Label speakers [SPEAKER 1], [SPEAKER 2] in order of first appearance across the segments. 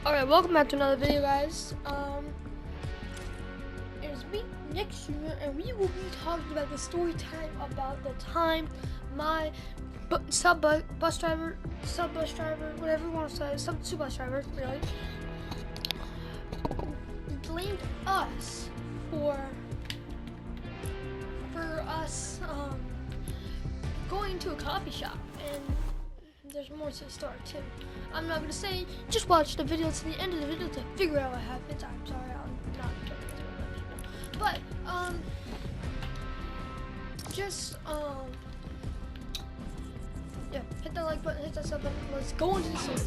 [SPEAKER 1] Alright, welcome back to another video, guys. It's me, Nick Jr., and we will be talking about the story time about the time my sub bus driver, whatever you want to say, sub bus driver, really, blamed us for us going to a coffee shop, and there's more to the story too. I'm not gonna say, just watch the video to the end of the video to figure out what happens. I'm sorry, I'm not gonna but yeah, hit that like button, hit that sub button. Let's go into the story.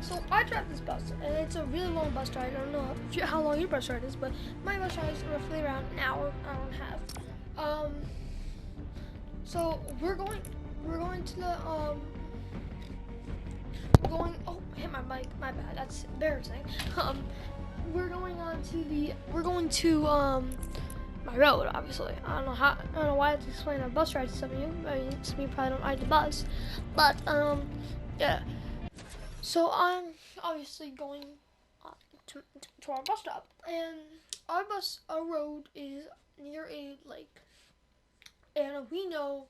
[SPEAKER 1] So I drive this bus, and it's a really long bus ride. I don't know how long your bus ride is, but my bus ride is roughly around an hour and a half. So we're going to the oh, hit my mic, my bad, that's embarrassing. We're going to my road, obviously. I don't know why I have to explain a bus ride to some of you. I mean, some of you probably don't ride the bus, but yeah. So I'm obviously going to our bus stop, and our road is near a lake, and we know,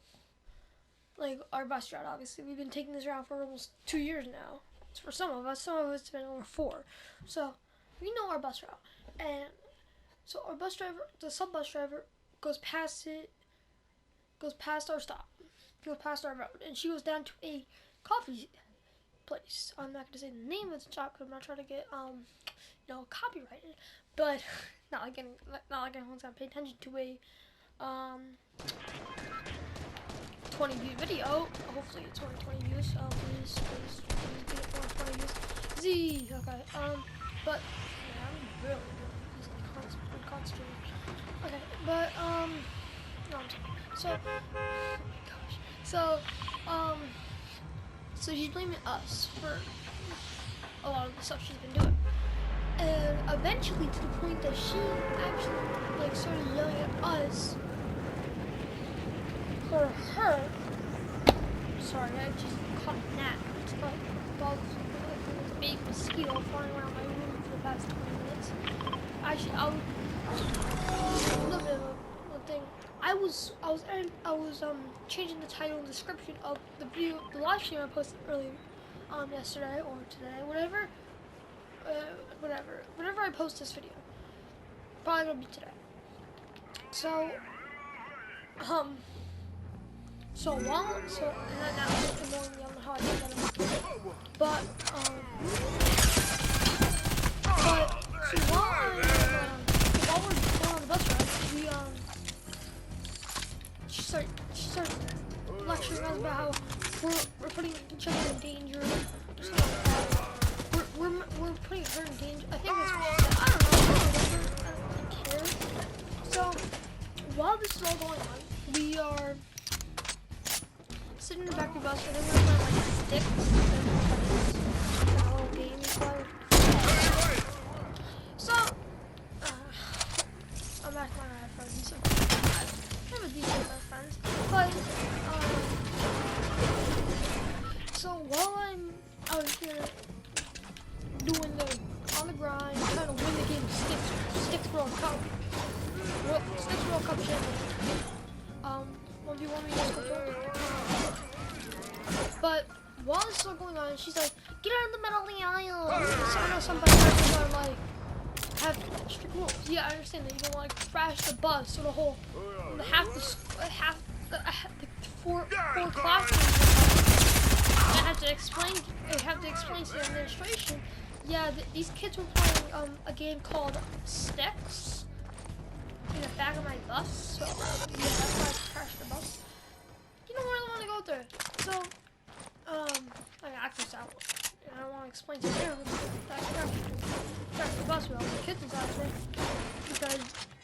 [SPEAKER 1] like, our bus route. Obviously, we've been taking this route for almost 2 years now. It's for some of us it's been over 4. So we know our bus route, and so our bus driver, the sub bus driver, goes past our stop, goes past our road, and she goes down to a coffee place. I'm not gonna say the name of the shop because I'm not trying to get copyrighted, but not like anyone's gonna pay attention to a 20 view video. Hopefully it's only 20 views. Please get it for 20 views. Z. Okay. But yeah, I'm really concentrating. Okay, but no, I'm sorry. So she's blaming us for a lot of the stuff she's been doing, and eventually to the point that she actually started yelling at us. For her, sorry, I just caught a gnat. It's got bugs, a big mosquito flying around my room for the past 20 minutes. Actually, a little bit of a thing. I was changing the title and description of the video, the live stream I posted earlier, yesterday or today, whatever I post this video, probably gonna be today. So, and then now I'm ignoring me on how I did that, but so while we're going on the bus ride, she started lecturing us about how we're putting each other in danger. We're putting her in danger. I think that's what she said. I don't know. I don't care. So while this is all going on, we are sitting in the back of the bus, and then we're playing like sticks and a little game we play. So, I'm back to my headphones, so I have a decent amount of friends. But, so while I'm out here doing on the grind, trying to win the game of Sticks World Cup Championship. 1v1 me just but while this is all going on, she's like, get out of the middle of the aisle. So I know some bus drivers are like, have strict rules. Yeah, I understand that you don't want to crash the bus or the whole, the four classrooms. I have to explain to the administration, yeah, these kids were playing a game called Sticks in the back of my bus, so yeah, that's why I crashed the bus. You don't really want to go there. So, I crashed out. I don't want to explain to them that I crashed the bus with all the kids inside there because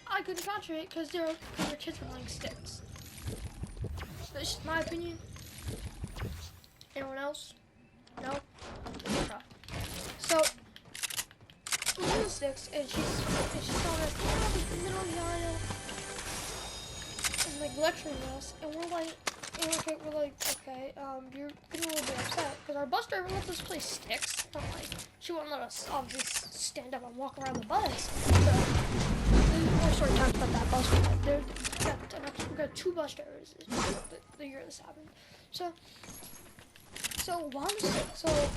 [SPEAKER 1] I couldn't concentrate because their kids were playing Sticks. That's just my opinion. Anyone else? No? Okay. So, we're doing Sticks, and she's telling us, in the middle of the aisle, and like lecturing us, and we're like, And we're like, okay, you're getting a little bit upset because our bus driver lets us play sticks. Not like she won't let us obviously stand up and walk around the bus. So there's more story times about that bus. We got 2 bus drivers the year this happened. So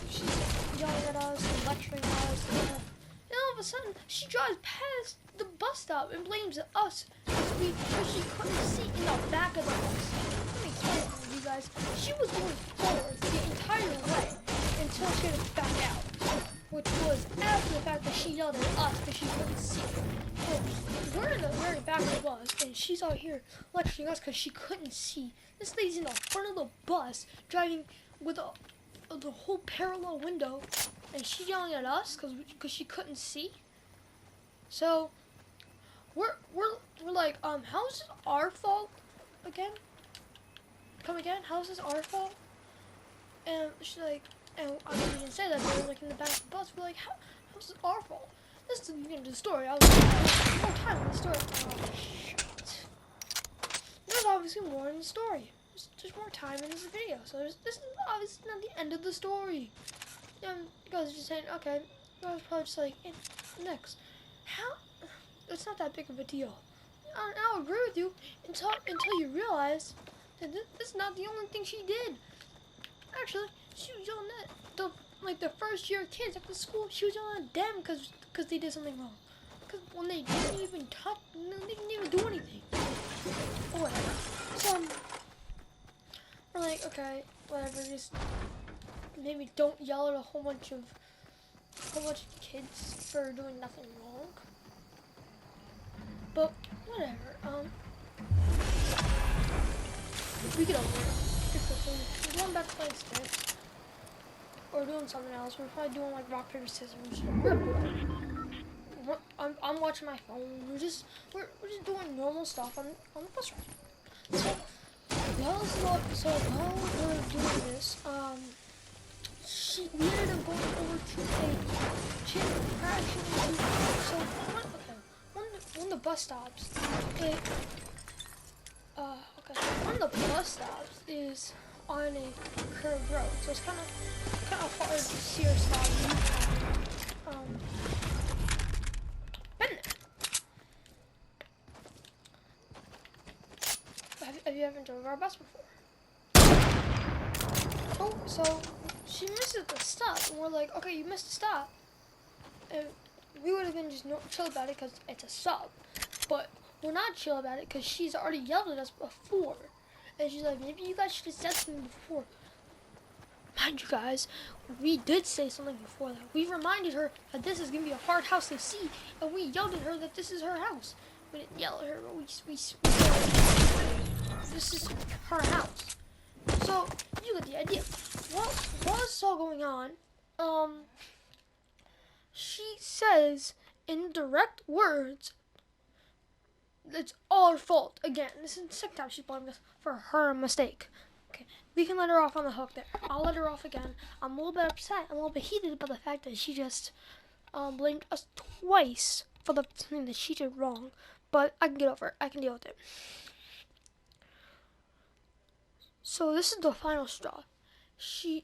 [SPEAKER 1] she's yelling at us and lecturing us, and all of a sudden she drives past the bus stop and blames us because she couldn't see in the back of the bus. Let me explain it to you guys. She was going forward the entire way until she had to back out, which was after the fact that she yelled at us because she couldn't see. So we're in the very back of the bus, and she's out here lecturing us because she couldn't see. This lady's in the front of the bus driving with the whole parallel window, and she's yelling at us because she couldn't see. So we're like, how is this our fault again? Come again? How is this our fault? And she's like, and I mean, we didn't say that, but we're like in the back of the bus. We're like, how's this our fault? This is the beginning of the story. I was like, more time in the story. Oh, shit. There's obviously more in the story. There's more time in this video, so this is obviously not the end of the story. You guys are just saying, okay, you guys are probably just like, next. How? It's not that big of a deal. I'll agree with you until you realize that this is not the only thing she did. Actually, she was yelling at the first year kids after school. She was yelling at them because they did something wrong. Because when they didn't even they didn't even do anything. Or whatever. So we're like, okay, whatever. Just maybe don't yell at a whole bunch of kids for doing nothing wrong. But whatever. We get over it quickly. We're going back to playing sticks or doing something else. We're probably doing like rock paper scissors. I'm watching my phone. We're just doing normal stuff on the bus ride. So while we're doing this, we ended up going over to a gym. One of the bus stops, one of the bus stops is on a curved road, so it's kind of hard to see our stop. Been there. Have you ever driven our bus before? Oh, so she misses the stop, and we're like, okay, you missed the stop. And we would have been just chill about it because it's a sub, but we're not chill about it because she's already yelled at us before. And she's like, maybe you guys should have said something before. Mind you guys, we did say something before that. We reminded her that this is going to be a hard house to see, and we yelled at her that this is her house. We didn't yell at her, but we this is her house. So, you get the idea. While this is all going on, she says in direct words, it's all her fault. Again, this is the second time she's blamed us for her mistake. Okay, we can let her off on the hook there. I'll let her off again. I'm a little bit upset. I'm a little bit heated about the fact that she just blamed us twice for the thing that she did wrong. But I can get over it. I can deal with it. So this is the final straw. We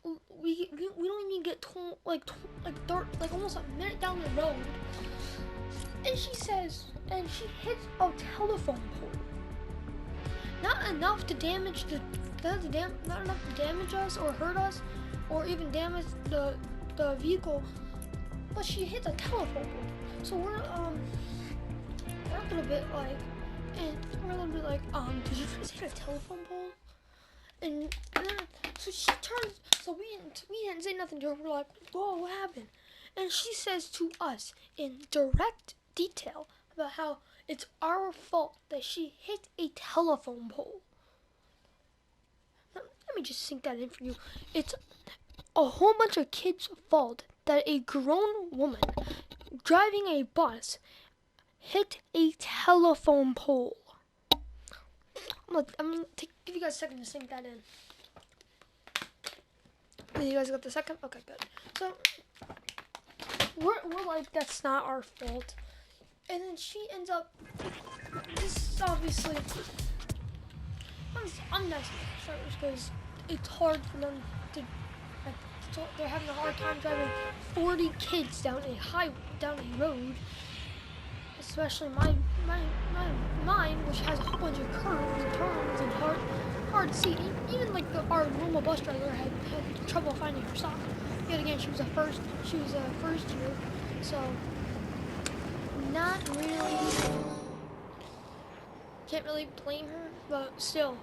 [SPEAKER 1] don't even get almost a minute down the road, and she hits a telephone pole. Not enough to damage not enough to damage us or hurt us, or even damage the vehicle, but she hits a telephone pole. So we're a little bit like, did you just hit a telephone pole? And then, so she turns, so we didn't say nothing to her. We're like, whoa, what happened? And she says to us in direct detail about how it's our fault that she hit a telephone pole. Now, let me just sink that in for you. It's a whole bunch of kids' fault that a grown woman driving a bus hit a telephone pole. I'm gonna give you guys a second to sink that in. You guys got the second? Okay, good. So we're like, that's not our fault. And then she ends up, this is obviously, I'm nice with bus drivers because it's hard for them to. Like, they're having a hard time driving 40 kids down down a road, especially mine, which has a whole bunch of curves and turns and hard to see. Even like our normal bus driver had trouble finding her stop. Yet again, she was a first year, so not really. Can't really blame her, but still.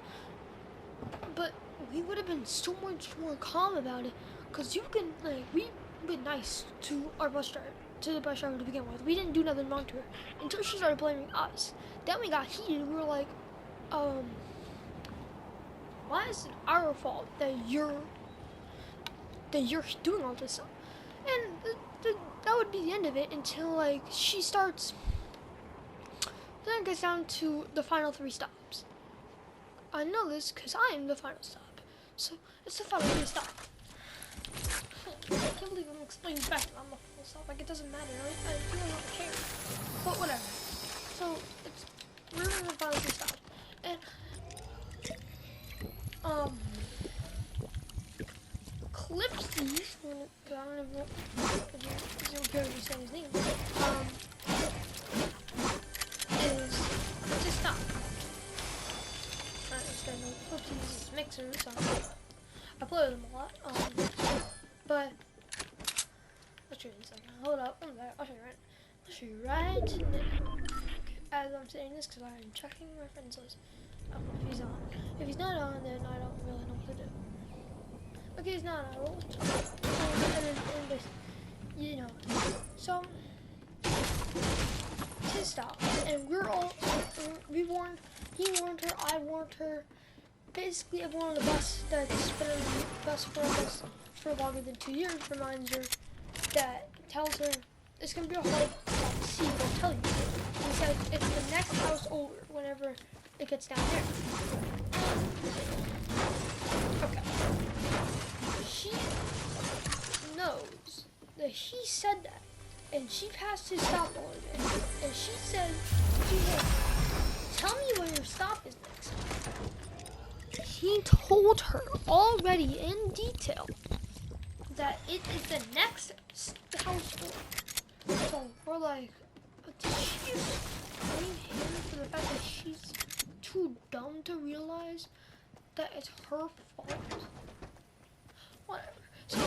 [SPEAKER 1] But we would have been so much more calm about it, cause we've been nice to our bus driver, to the bus driver to begin with. We didn't do nothing wrong to her until she started blaming us. Then we got heated. We were like, why is it our fault that you're doing all this stuff? And that would be the end of it until like she starts. Then it gets down to the final 3 stops. I know this because I am the final stop. So it's the final 3 stop. I can't believe I'm explaining back that I'm the final stop. Like it doesn't matter. I don't care. But whatever. So we're in the final 3 stops. And Clipsy, I don't know if you care if you say his name. Is just stop. Instead of Clipsy's mixer, so I play with him a lot. But I'll show you in a second. Hold up, I'm there. I'll show you right now. As I'm saying this, because I'm checking my friends list. I don't know if he's on. If he's not on, then I don't really know what to do. Okay, he's not on. And this, you know. So his stop, and he warned her, I warned her. Basically, everyone on the bus that's been on the bus for longer than 2 years reminds her that tells her it's gonna be a hard see. They'll tell you. He said it's the next house over whenever it gets down there. Okay. She knows that he said that, and she passed his stop a little bit, and she said, tell me where your stop is next. He told her already in detail that it is the next house over. So we're like, did she blame him for the fact that she's too dumb to realize that it's her fault? Whatever. So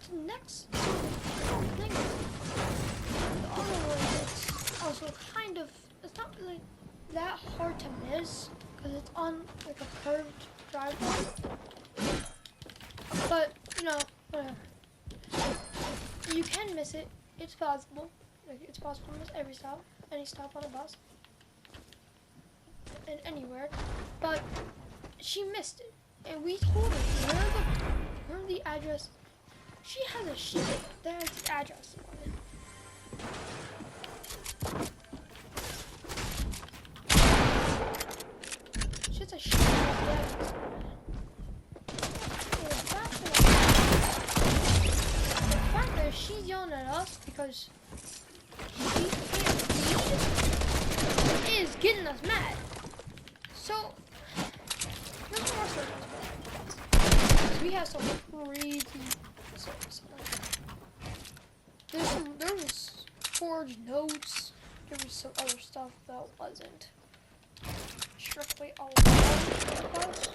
[SPEAKER 1] the next thing, the other one, it's also kind of, it's not really that hard to miss because it's on like a curved driveway. But whatever. You can miss it. It's possible. Like it's possible to miss every stop, any stop on a bus, and anywhere. But she missed it, and we told her where the address. She has a sheet that has the address on it. She has a sheet that has the address on it. The fact that she's yelling at us because she can't read is getting us mad. So there's more service. We have some crazy service. There was forged notes. There was some other stuff that wasn't strictly allowed to us.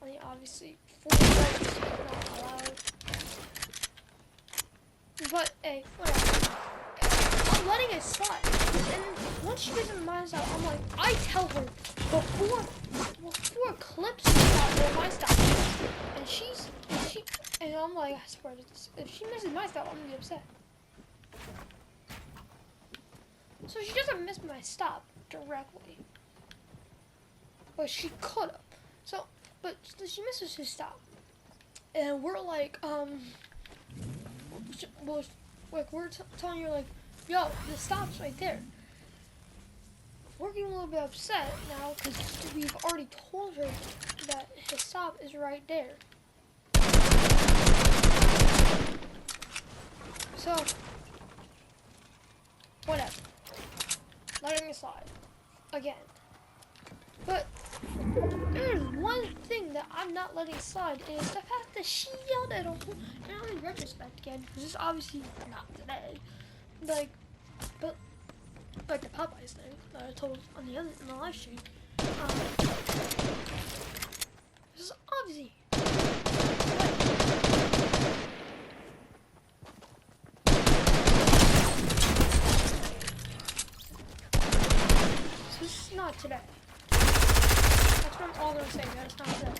[SPEAKER 1] I mean, obviously, forged notes are not allowed. But hey, whatever. I'm letting it slide. And once she gets in the mindset, I'm like, I tell her before Clips stop where my stop is. And I'm like, I swear to this, if she misses my stop, I'm gonna be upset. So she doesn't miss my stop directly. But she could have. But she misses his stop. And we're like, we're telling her like, yo, the stop's right there. We're getting a little bit upset now because we've already told her that his stop is right there. So, whatever. Letting it slide. Again. But I'm not letting slide is the fact that she yelled at him. Now in retrospect again, because it's obviously not today. Like, but like the Popeyes thing that I told on the live stream. This is obviously. So this is not today. That's what I'm all gonna say. That's not today.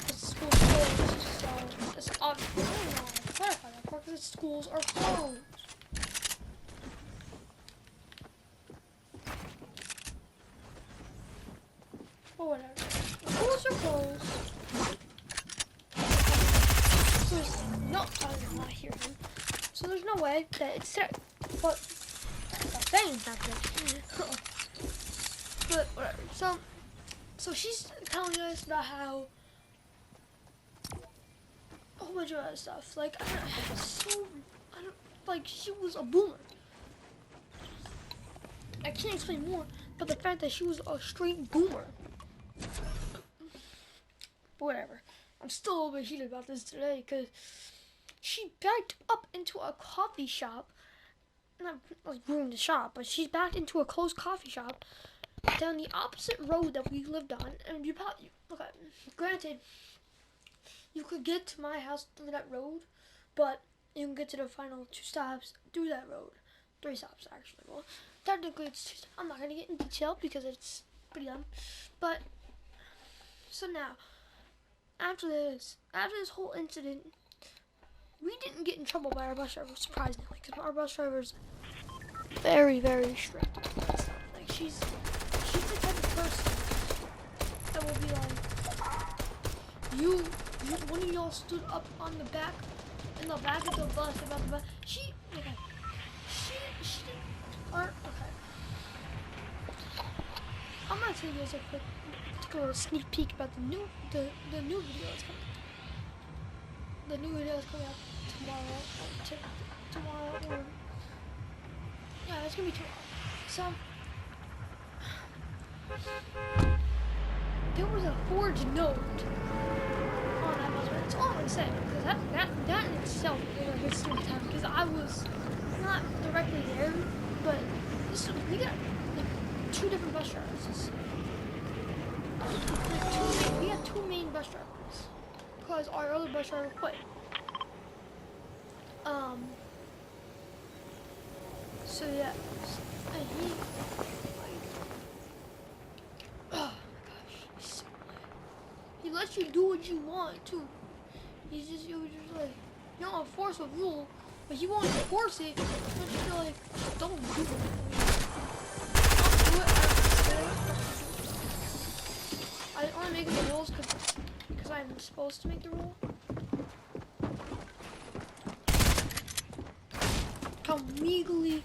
[SPEAKER 1] It's school's closed, so it's obviously. I don't know. Clarify that part because schools are closed. Or whatever. Schools are closed. So there's no, I did not hear him. So there's no way that it's set. But that thing's happening. But whatever. So she's telling us about how a whole bunch of other stuff. Like I don't like she was a boomer. I can't explain more, but the fact that she was a straight boomer. Whatever. I'm still a little bit heated about this today because she backed up into a coffee shop. Not like ruined the shop, but she backed into a closed coffee shop down the opposite road that we lived on. And you probably, okay, granted, you could get to my house through that road, but you can get to the final 2 stops through that road. 3 stops actually. Well, technically it's 2 stops. I'm not gonna get in detail because it's pretty dumb. But so now, after this whole incident, we didn't get in trouble by our bus driver, surprisingly, because our bus driver's very, very strict. Like she's the type of person that will be like, you one of y'all stood up on the back, in the back of the bus about the bus. She didn't, okay. I'm gonna tell you guys a quick, little sneak peek about the new video that's coming. The new video is coming out tomorrow, or yeah, it's gonna be tomorrow. So there was a forged note on that bus. That's all I'm gonna say, because that in itself is a history time. Because I was not directly there, but we got like 2 different bus drivers. We had 2 main bus drivers because our other bus driver quit. So yeah, and he, like, oh my gosh, he's so lame. He lets you do what you want too. He was just like, you don't enforce a rule, but he won't enforce it. But you're like, don't do it. Don't do it. I only make the rules because I'm supposed to make the rule. I'm legally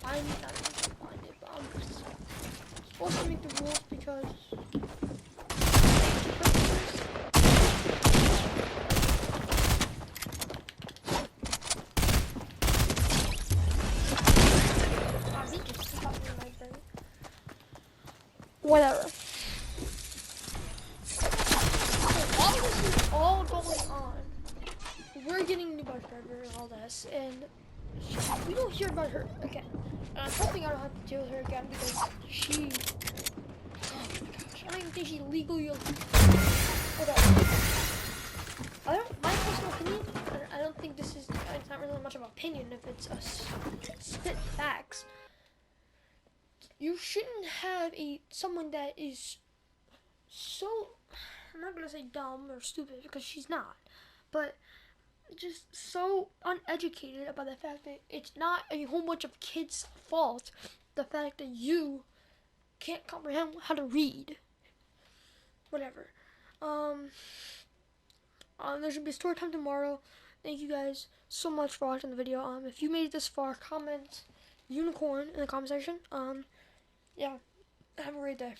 [SPEAKER 1] binded, not really binded, but I'm supposed to make the rules because whatever. While this is all going on, we're getting a new bus driver and all this, and we don't hear about her again. And I'm hoping I don't have to deal with her again because she, oh my gosh, I don't even think she legally, whatever. My personal opinion, I don't think this is, it's not really much of an opinion if it's a spit facts. You shouldn't have someone that is so, I'm not going to say dumb or stupid because she's not, but just so uneducated about the fact that it's not a whole bunch of kids' fault. The fact that you can't comprehend how to read. Whatever. There's gonna be a story time tomorrow. Thank you guys so much for watching the video. If you made it this far, comment unicorn in the comment section. Yeah. Have a great day.